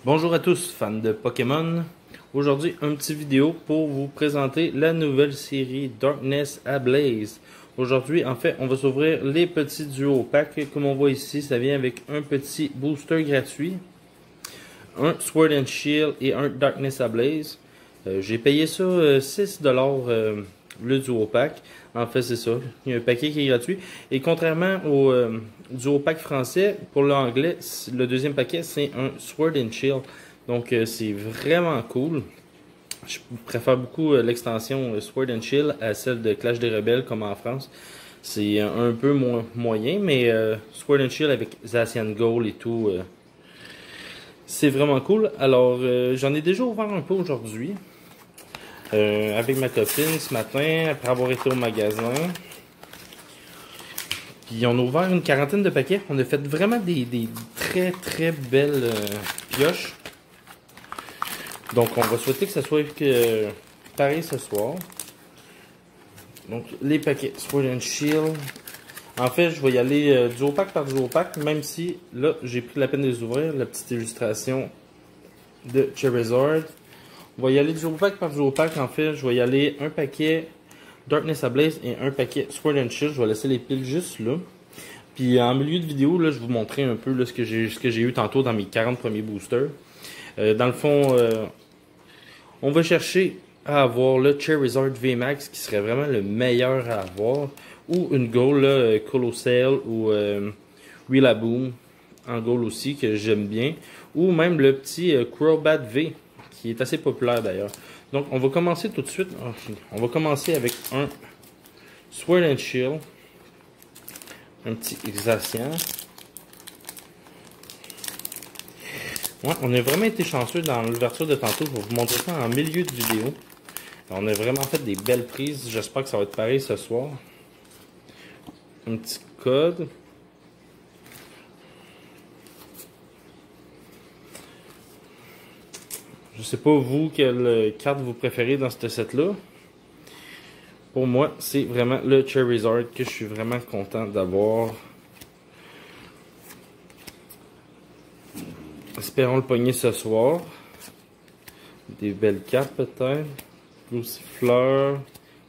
Bonjour à tous, fans de Pokémon. Aujourd'hui, un petit vidéo pour vous présenter la nouvelle série Darkness Ablaze. Aujourd'hui, en fait, on va s'ouvrir les petits duos packs. Comme on voit ici, ça vient avec un petit booster gratuit, un Sword and Shield et un Darkness Ablaze. J'ai payé ça 6$ le duo pack. En fait, c'est ça. Il y a un paquet qui est gratuit. Et contrairement au duo pack français, pour l'anglais, le deuxième paquet, c'est un Sword and Shield. Donc, c'est vraiment cool. Je préfère beaucoup l'extension Sword and Shield à celle de Clash des Rebelles, comme en France. C'est un peu moyen, mais Sword and Shield avec Zacian Gold et tout, c'est vraiment cool. Alors, j'en ai déjà ouvert un peu aujourd'hui. Avec ma copine ce matin, après avoir été au magasin. Puis on a ouvert une quarantaine de paquets. On a fait vraiment des très très belles pioches. Donc on va souhaiter que ça soit pareil ce soir. Donc les paquets Sword and Shield. En fait, je vais y aller duo pack par duo pack, même si là j'ai pris la peine de les ouvrir. La petite illustration de Charizard. On va y aller duo pack par duo pack. En fait, je vais y aller un paquet Darkness Ablaze et un paquet Sword and Shield. Je vais laisser les piles juste là. Puis en milieu de vidéo, là, je vais vous montrer un peu là, ce que j'ai eu tantôt dans mes 40 premiers boosters. Dans le fond, on va chercher à avoir le Charizard VMAX qui serait vraiment le meilleur à avoir. Ou une Gold, là, Colossal ou Rillaboom en Gold aussi que j'aime bien. Ou même le petit Crobat V qui est assez populaire d'ailleurs. Donc on va commencer tout de suite. On va commencer avec un Sword and Shield. Un petit Exacian. Ouais, on a vraiment été chanceux dans l'ouverture de tantôt. Je vais vous montrer ça en milieu de vidéo. On a vraiment fait des belles prises. J'espère que ça va être pareil ce soir. Un petit code. Je sais pas vous quelle carte vous préférez dans ce set-là. Pour moi, c'est vraiment le Charizard que je suis vraiment content d'avoir. Espérons le pogner ce soir. Des belles cartes peut-être. Lucifleur,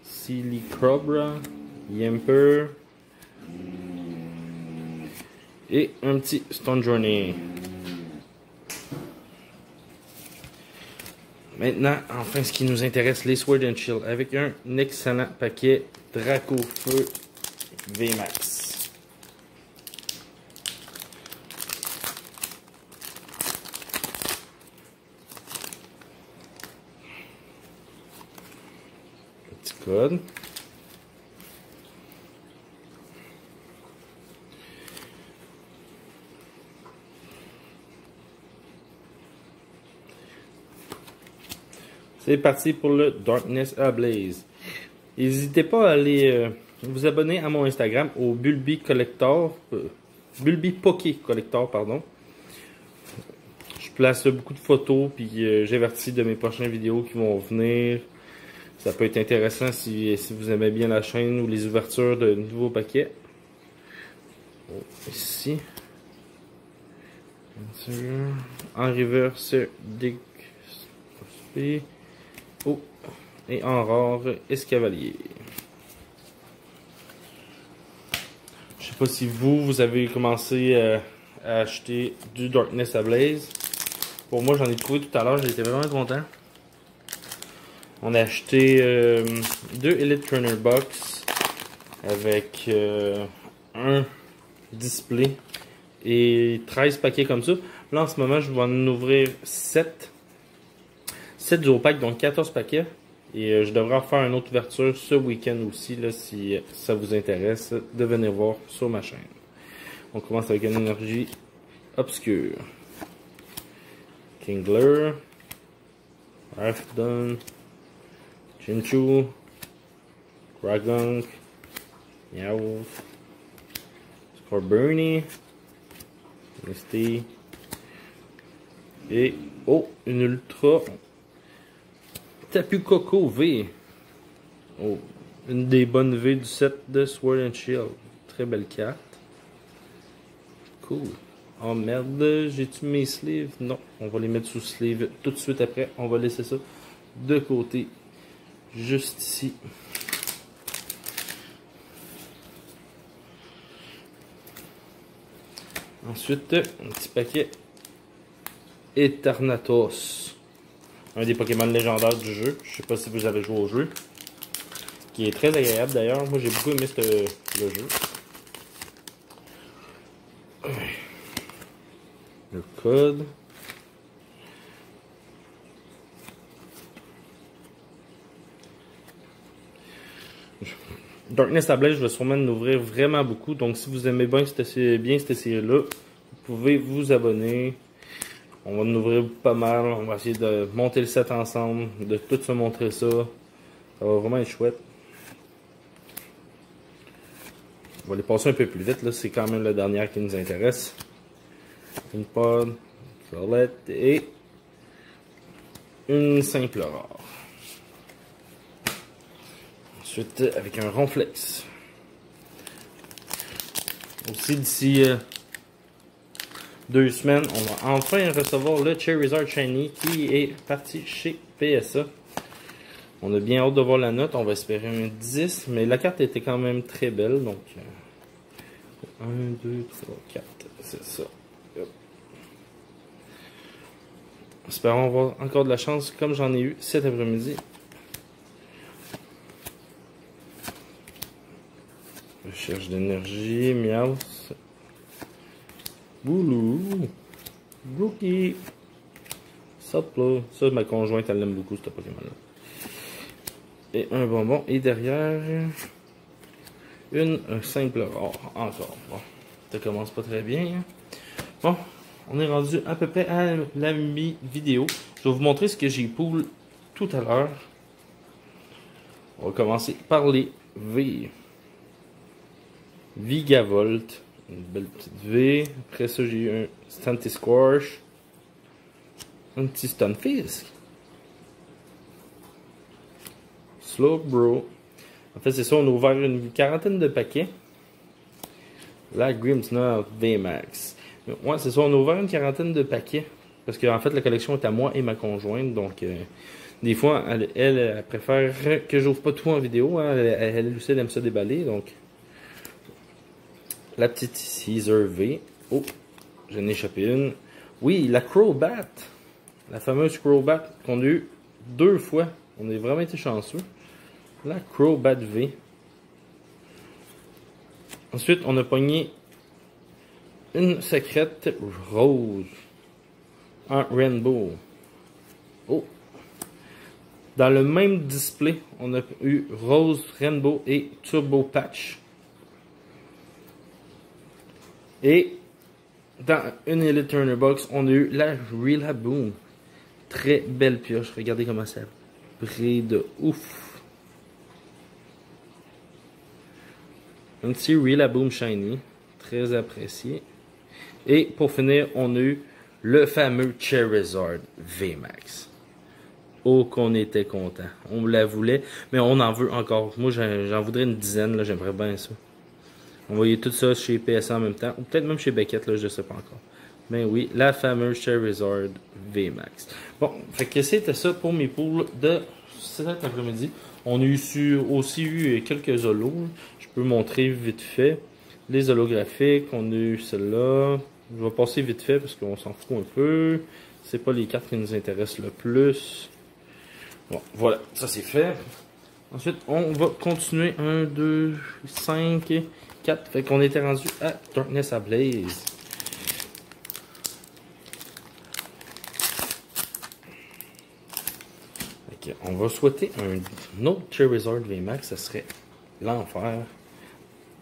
Silicobra, Yamper. Et un petit Stone Journey. Maintenant, enfin, ce qui nous intéresse, les Sword and Shield, avec un excellent paquet Dracofeu VMAX. Petit code. C'est parti pour le Darkness Ablaze. N'hésitez pas à aller vous abonner à mon Instagram au Bulby Collector, Bulby Poké Collector, pardon. Je place beaucoup de photos puis j'avertis de mes prochaines vidéos qui vont venir. Ça peut être intéressant si vous aimez bien la chaîne ou les ouvertures de nouveaux paquets. Oh, ici. En reverse, Dig. Oh, et en rare, Escavalier. Je sais pas si vous avez commencé à acheter du Darkness Ablaze. Pour moi, j'en ai trouvé tout à l'heure, j'étais vraiment content. On a acheté 2 Elite Trainer Box avec un display et 13 paquets comme ça. Là, en ce moment, je vais en ouvrir 7. 7 duo pack, donc 14 paquets. Et je devrais refaire une autre ouverture ce week-end aussi, là, si ça vous intéresse, de venir voir sur ma chaîne. On commence avec une énergie obscure. Kingler, Rafdon, Chinchou, Kragunk, Meowth, Scorbunny, Misty, et oh, une ultra Tapu Koko V. Oh, une des bonnes V du set de Sword and Shield. Très belle carte. Cool. Oh merde, j'ai-tu mes sleeves? Non, on va les mettre sous sleeve tout de suite après. On va laisser ça de côté, juste ici. Ensuite, un petit paquet Eternatus. Un des Pokémon légendaires du jeu. Je sais pas si vous avez joué au jeu. Qui est très agréable d'ailleurs. Moi j'ai beaucoup aimé le jeu. Le code. Darkness Ablaze, je vais sûrement en ouvrir vraiment beaucoup. Donc si vous aimez bien cette série-là, vous pouvez vous abonner. On va en ouvrir pas mal. On va essayer de monter le set ensemble, de tout se montrer ça. Ça va vraiment être chouette. On va les passer un peu plus vite. Là, c'est quand même la dernière qui nous intéresse. Une pod, Charlotte et une simple rare. Ensuite, avec un ronflex. Aussi, d'ici 2 semaines, on va enfin recevoir le Charizard Shiny qui est parti chez PSA. On a bien hâte de voir la note. On va espérer un 10, mais la carte était quand même très belle. Donc, 1, 2, 3, 4. C'est ça. Espérons avoir encore de la chance comme j'en ai eu cet après-midi. Recherche d'énergie, Miaus. Boulou. Brookie. Saplo. Ça, ma conjointe, elle l'aime beaucoup, ce Pokémon-là. Et un bonbon. Et derrière, un simple rare. Encore. Bon, ça commence pas très bien. Hein? Bon, on est rendu à peu près à la mi-vidéo. Je vais vous montrer ce que j'ai pull tout à l'heure. On va commencer par les V. Vigavolt. Une belle petite V. Après ça, j'ai eu un Stantisquash. Un petit Stunfisk. Slowbro. En fait, c'est ça, on a ouvert une quarantaine de paquets. La Grimmsnarl VMAX. Ouais, c'est ça, on a ouvert une quarantaine de paquets. Parce qu'en fait, la collection est à moi et ma conjointe. Donc, des fois, elle préfère que j'ouvre pas tout en vidéo. Hein. Elle aussi, elle aime ça déballer. Donc, la petite Caesar V. Oh, j'en ai échappé une. Oui, la Crobat. La fameuse Crobat qu'on a eu 2 fois. On a vraiment été chanceux. La Crobat V. Ensuite, on a pogné une secrète rose. Un Rainbow. Oh. Dans le même display, on a eu Rose, Rainbow et Turbo Patch. Et dans une Elite Turner Box, on a eu la Rillaboom. Très belle pioche. Regardez comment ça brille de ouf. Un petit Rillaboom Shiny. Très apprécié. Et pour finir, on a eu le fameux Charizard VMAX. Oh, qu'on était content. On la voulait, mais on en veut encore. Moi, j'en voudrais une dizaine. J'aimerais bien ça. On voyait tout ça chez PSA en même temps. Ou peut-être même chez Beckett, là, je ne sais pas encore. Mais oui, la fameuse Charizard VMAX. Bon, fait que c'était ça pour mes poules de cet après-midi. On a aussi eu quelques holos. Je peux montrer vite fait. Les holographiques, on a eu celle-là. Je vais passer vite fait parce qu'on s'en fout un peu. C'est pas les cartes qui nous intéressent le plus. Bon, voilà, ça c'est fait. Ensuite, on va continuer. 1, 2, 5, 4. Fait qu'on était rendu à Darkness Ablaze. Fait on va souhaiter un autre Charizard VMAX. Ça serait l'enfer.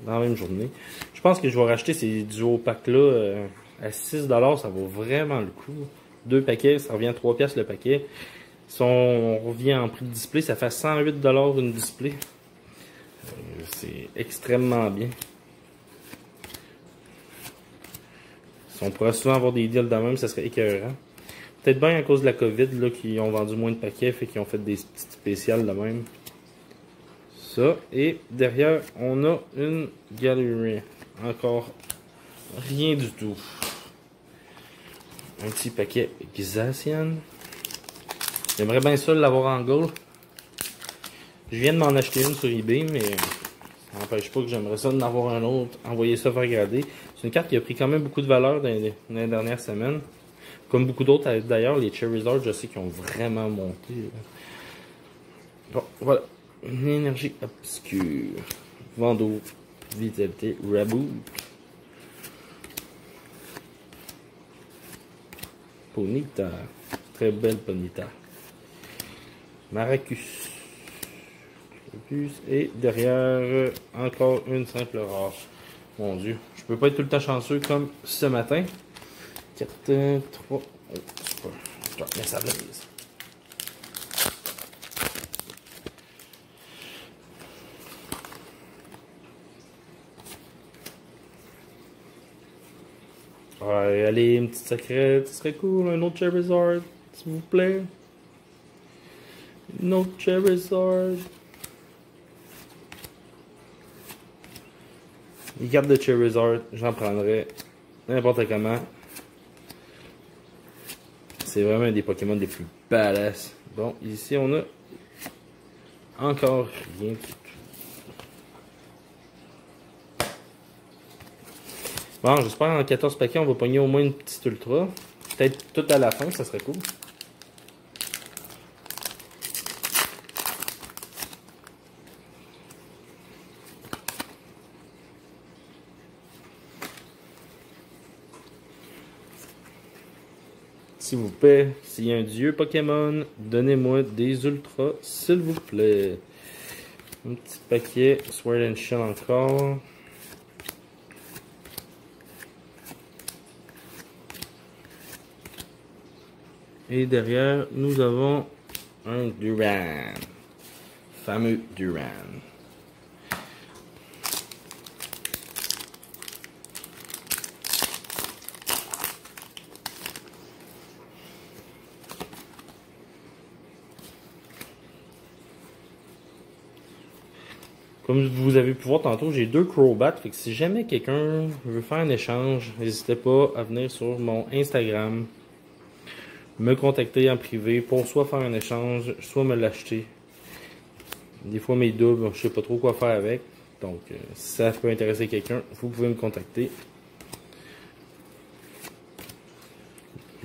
Dans la même journée. Je pense que je vais racheter ces duo packs-là à 6$. Ça vaut vraiment le coup. 2 paquets, ça revient à 3$ le paquet. Si on revient en prix de display, ça fait 108$ une display. C'est extrêmement bien. Si on pourrait souvent avoir des deals de même, ça serait écœurant. Peut-être bien à cause de la COVID, là, qui ont vendu moins de paquets, fait qu'ils ont fait des petites spéciales de même. Ça. Et derrière, on a une Gallery. Encore rien du tout. un petit paquet Xacian. J'aimerais bien ça l'avoir en gold. Je viens de m'en acheter une sur eBay, mais ça n'empêche pas que j'aimerais ça d'en avoir un autre, envoyer ça faire grader. C'est une carte qui a pris quand même beaucoup de valeur dans les dernières semaines. Comme beaucoup d'autres d'ailleurs, les Charizard, je sais qu'ils ont vraiment monté. Bon, voilà. Une énergie obscure. Vando, vitalité, Raboot. Ponyta. Très belle Ponyta. Maracus. Et derrière, encore une simple rare. Mon Dieu, je peux pas être tout le temps chanceux comme ce matin. 4, 3, oh, mais ça blesse. Ouais, allez, une petite secrète, ce serait cool. Un autre Charizard, s'il vous plaît. Un autre Charizard. Les cartes de Charizard, j'en prendrais n'importe comment. C'est vraiment un des Pokémon les plus badass. Bon, ici on a encore rien du tout. Bon, j'espère en 14 paquets, on va pogner au moins une petite ultra. Peut-être tout à la fin, ça serait cool. S'il vous plaît, s'il y a un dieu Pokémon, donnez-moi des ultras, s'il vous plaît. Un petit paquet, Sword and Shield encore. Et derrière, nous avons un Durant. Fameux Durant. Comme vous avez pu voir tantôt, j'ai 2 Crobat. Fait que si jamais quelqu'un veut faire un échange, n'hésitez pas à venir sur mon Instagram, me contacter en privé pour soit faire un échange, soit me l'acheter. Des fois mes doubles, je sais pas trop quoi faire avec. Donc si ça peut intéresser quelqu'un, vous pouvez me contacter.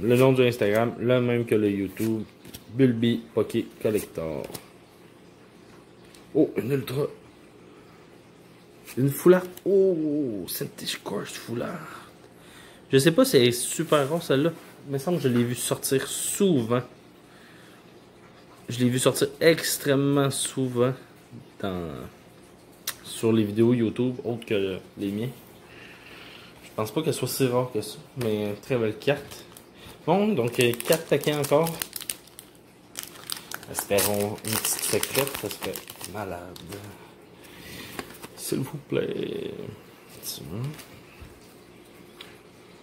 Le nom du Instagram, le même que le YouTube, Bulby Poké Collector. Oh, une ultra. Une foulard. Oh, Sentish Course foulard. Je sais pas si elle est super rare celle-là. Il me semble que je l'ai vu sortir souvent. Je l'ai vu sortir extrêmement souvent sur les vidéos YouTube, autres que les miens. Je pense pas qu'elle soit si rare que ça, mais très belle carte. Bon, donc 4 paquets encore. Espérons une petite secrète, ça serait malade. S'il vous plaît.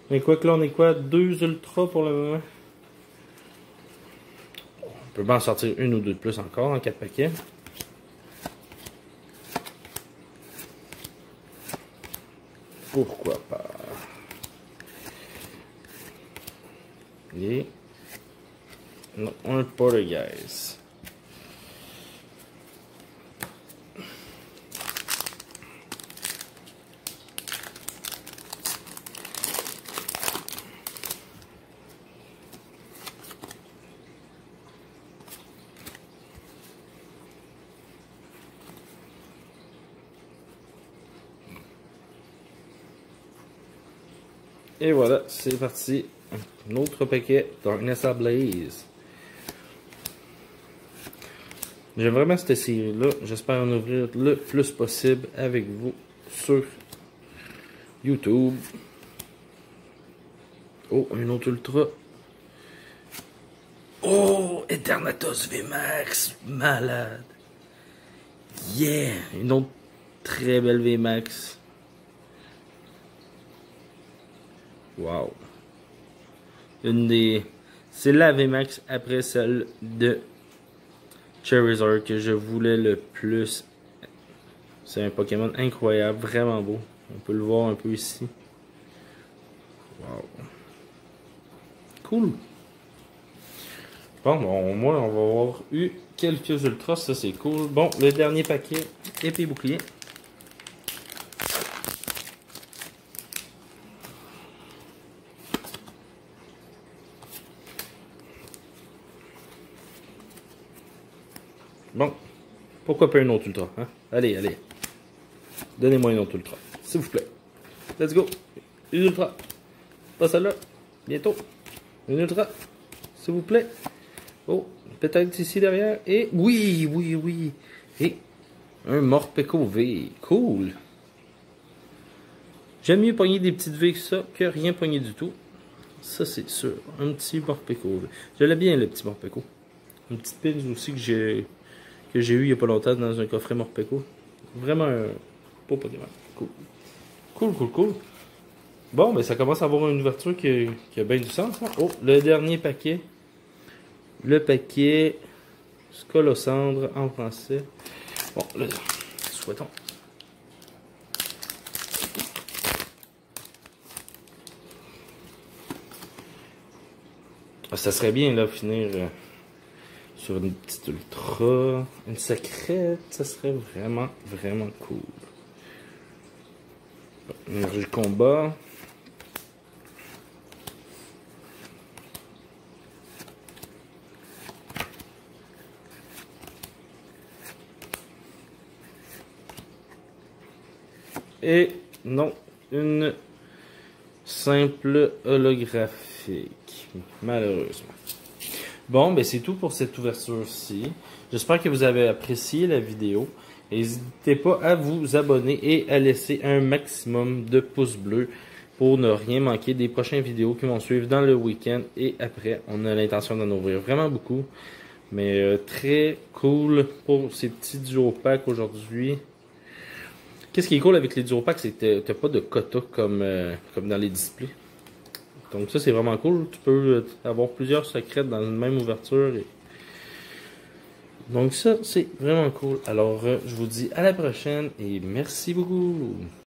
Mais quoi que là, on est quoi? 2 ultras pour le moment. On peut bien en sortir une ou deux de plus encore en 4 paquets. Pourquoi pas? Et un Poltergeist. Et voilà, c'est parti. Un autre paquet Darkness Ablaze. J'aime vraiment cette série-là. J'espère en ouvrir le plus possible avec vous sur YouTube. Oh, un autre ultra. Oh, Eternatus VMAX. Malade. Yeah. Une autre très belle VMAX. Wow. C'est la VMAX après celle de Charizard que je voulais le plus. C'est un Pokémon incroyable, vraiment beau. On peut le voir un peu ici. Wow. Cool. Bon, au moins, on va avoir eu quelques ultras. Ça, c'est cool. Bon, le dernier paquet, épée bouclier. Bon, pourquoi pas un autre ultra, hein? Allez, allez. Donnez-moi un autre ultra, s'il vous plaît. Let's go. Une ultra. Pas celle-là. Bientôt. Une ultra. S'il vous plaît. Oh, peut-être ici derrière. Et oui, oui, oui. Et un Morpeko V. Cool. J'aime mieux pogner des petites V que ça que rien pogner du tout. Ça, c'est sûr. Un petit Morpeko V. Je l'aime bien, le petit Morpeko. Une petite pin aussi que j'ai eu il n'y a pas longtemps dans un coffret Morpeko. Vraiment un beau Pokémon. Cool. Cool, cool, cool. Bon, ben ça commence à avoir une ouverture qui a bien du sens. Hein? Oh, le dernier paquet. Le paquet Scolocendre en français. Bon, là, souhaitons. Ça serait bien, là, finir sur une petite ultra, une secrète. Ça serait vraiment, vraiment cool. Énergie combat. Et non, une simple holographique, malheureusement. Bon, ben c'est tout pour cette ouverture-ci. J'espère que vous avez apprécié la vidéo. N'hésitez pas à vous abonner et à laisser un maximum de pouces bleus pour ne rien manquer des prochaines vidéos qui vont suivre dans le week-end et après. On a l'intention d'en ouvrir vraiment beaucoup. Mais très cool pour ces petits duo packs aujourd'hui. Qu'est-ce qui est cool avec les duo packs, c'est que tu n'as pas de quota comme dans les displays. Donc ça, c'est vraiment cool. Tu peux avoir plusieurs secrets dans une même ouverture. Donc ça, c'est vraiment cool. Alors, je vous dis à la prochaine et merci beaucoup.